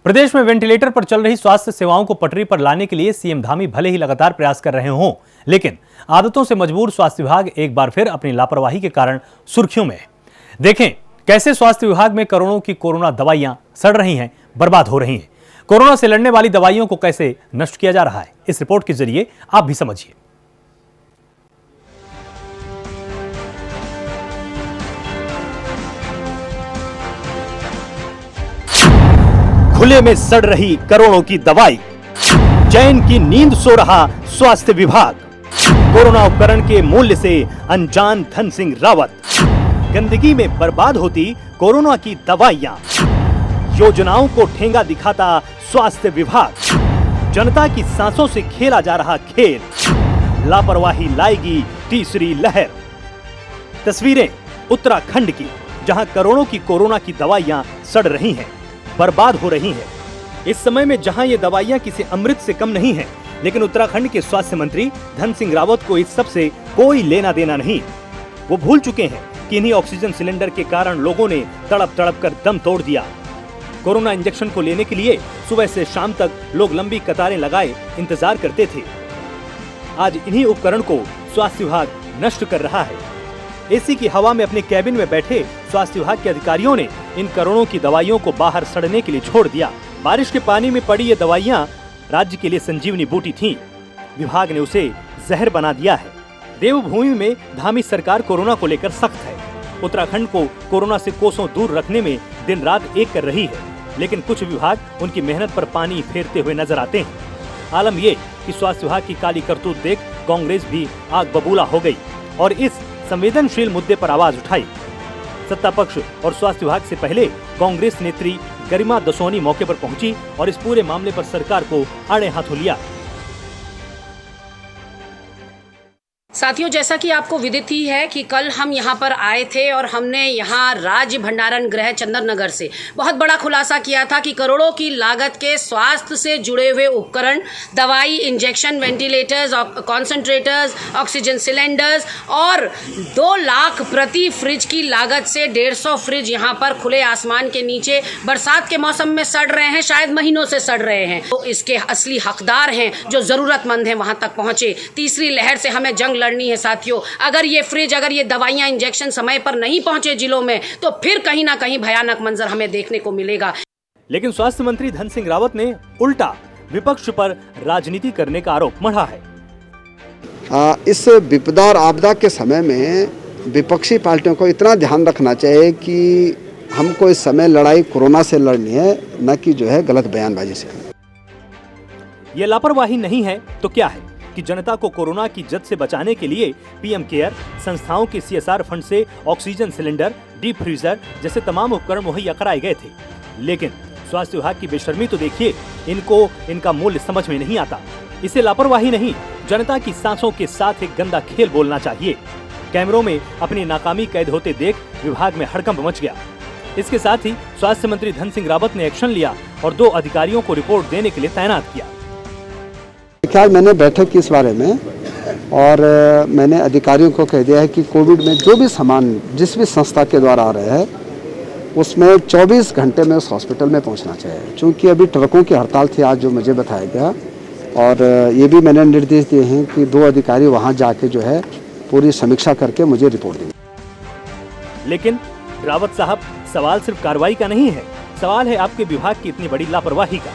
प्रदेश में वेंटिलेटर पर चल रही स्वास्थ्य सेवाओं को पटरी पर लाने के लिए सीएम धामी भले ही लगातार प्रयास कर रहे हों, लेकिन आदतों से मजबूर स्वास्थ्य विभाग एक बार फिर अपनी लापरवाही के कारण सुर्खियों में है। देखें कैसे स्वास्थ्य विभाग में करोड़ों की कोरोना दवाइयां सड़ रही हैं, बर्बाद हो रही हैं। कोरोना से लड़ने वाली दवाइयों को कैसे नष्ट किया जा रहा है, इस रिपोर्ट के जरिए आप भी समझिए। खुले में सड़ रही करोड़ों की दवाई, चैन की नींद सो रहा स्वास्थ्य विभाग, कोरोना उपकरण के मूल्य से अनजान धन सिंह रावत, गंदगी में बर्बाद होती कोरोना की दवाइयां, योजनाओं को ठेंगा दिखाता स्वास्थ्य विभाग, जनता की सांसों से खेला जा रहा खेल, लापरवाही लाएगी तीसरी लहर। तस्वीरें उत्तराखंड की, जहां करोड़ों की कोरोना की दवाइयां सड़ रही हैं, बर्बाद हो रही हैं। इस समय में जहां ये दवाइयां किसी अमृत से कम नहीं हैं, लेकिन उत्तराखंड के स्वास्थ्य मंत्री धन सिंह रावत को इस सब से कोई लेना देना नहीं। वो भूल चुके हैं कि इन्हीं ऑक्सीजन सिलेंडर के कारण लोगों ने तड़प तड़प कर दम तोड़ दिया। कोरोना इंजेक्शन को लेने के लिए सुबह से शाम तक लोग लंबी कतारें लगाए इंतजार करते थे। आज इन्हीं उपकरण को स्वास्थ्य विभाग नष्ट कर रहा है। एसी की हवा में अपने कैबिन में बैठे स्वास्थ्य विभाग के अधिकारियों ने इन करोड़ों की दवाइयों को बाहर सड़ने के लिए छोड़ दिया। बारिश के पानी में पड़ी ये दवाइयां राज्य के लिए संजीवनी बूटी थीं। विभाग ने उसे जहर बना दिया है। देवभूमि में धामी सरकार कोरोना को लेकर सख्त है। उत्तराखंड को कोरोना से कोसों दूर रखने में दिन रात एक कर रही है, लेकिन कुछ विभाग उनकी मेहनत पर पानी फेरते हुए नजर आते हैं। आलम ये कि स्वास्थ्य विभाग की काली करतूत देख कांग्रेस भी आग बबूला हो गई और इस संवेदनशील मुद्दे पर आवाज उठाई। सत्ता पक्ष और स्वास्थ्य विभाग से पहले कांग्रेस नेत्री गरिमा दसोनी मौके पर पहुंची और इस पूरे मामले पर सरकार को आड़े हाथों लिया। साथियों, जैसा कि आपको विदित ही है कि कल हम यहाँ पर आए थे और हमने यहाँ राज्य भंडारण गृह चंदन नगर से बहुत बड़ा खुलासा किया था कि करोड़ों की लागत के स्वास्थ्य से जुड़े हुए उपकरण, दवाई, injection, ventilators, concentrators, oxygen cylinders और 2 लाख प्रति फ्रिज की लागत से 150 फ्रिज यहाँ पर खुले आसमान के नीचे बरसात के मौसम में सड़ रहे हैं, शायद महीनों से सड़ रहे हैं। तो इसके असली हकदार हैं जो जरूरतमंद हैं वहां तक पहुंचे। तीसरी लहर से हमें जंग लड़नी है साथियों। अगर ये फ्रिज, अगर ये दवाइयां, इंजेक्शन समय पर नहीं पहुंचे जिलों में, तो फिर कहीं ना कहीं भयानक मंजर हमें देखने को मिलेगा। लेकिन स्वास्थ्य मंत्री धन सिंह रावत ने उल्टा विपक्ष पर राजनीति करने का आरोप मढ़ा है। इस विपदा और आपदा के समय में विपक्षी पार्टियों को इतना ध्यान रखना चाहिए कि हमको इस समय लड़ाई कोरोना से लड़नी है, न कि जो है गलत बयानबाजी से। ये लापरवाही नहीं है तो क्या है कि जनता को कोरोना की जद से बचाने के लिए पीएम केयर संस्थाओं के सीएसआर फंड से ऑक्सीजन सिलेंडर, डीप फ्रीजर जैसे तमाम उपकरण मुहैया कराए गए थे। लेकिन स्वास्थ्य विभाग की बेशर्मी तो देखिए, इनको इनका मूल्य समझ में नहीं आता। इसे लापरवाही नहीं, जनता की सांसों के साथ एक गंदा खेल बोलना चाहिए। कैमरों में अपनी नाकामी कैद होते देख विभाग में हड़कंप मच गया। इसके साथ ही स्वास्थ्य मंत्री धन सिंह रावत ने एक्शन लिया और 2 अधिकारियों को रिपोर्ट देने के लिए तैनात किया। ख्याल मैंने बैठक की इस बारे में और मैंने अधिकारियों को कह दिया है कि कोविड में जो भी सामान जिस भी संस्था के द्वारा आ रहे हैं उसमें 24 घंटे में उस हॉस्पिटल में पहुंचना चाहिए। चूँकि अभी ट्रकों की हड़ताल थी आज, जो मुझे बताया गया, और ये भी मैंने निर्देश दिए हैं कि 2 अधिकारी वहां जाके जो है पूरी समीक्षा करके मुझे रिपोर्ट देंगे। लेकिन रावत साहब, सवाल सिर्फ कार्रवाई का नहीं है, सवाल है आपके विभाग की इतनी बड़ी लापरवाही का।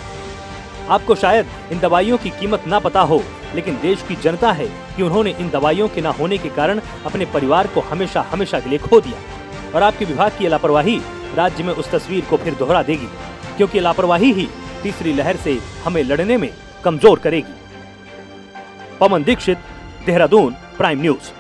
आपको शायद इन दवाइयों की कीमत ना पता हो, लेकिन देश की जनता है कि उन्होंने इन दवाइयों के ना होने के कारण अपने परिवार को हमेशा हमेशा के लिए खो दिया। और आपके विभाग की लापरवाही राज्य में उस तस्वीर को फिर दोहरा देगी, क्योंकि लापरवाही ही तीसरी लहर से हमें लड़ने में कमजोर करेगी। पवन दीक्षित, देहरादून, प्राइम न्यूज।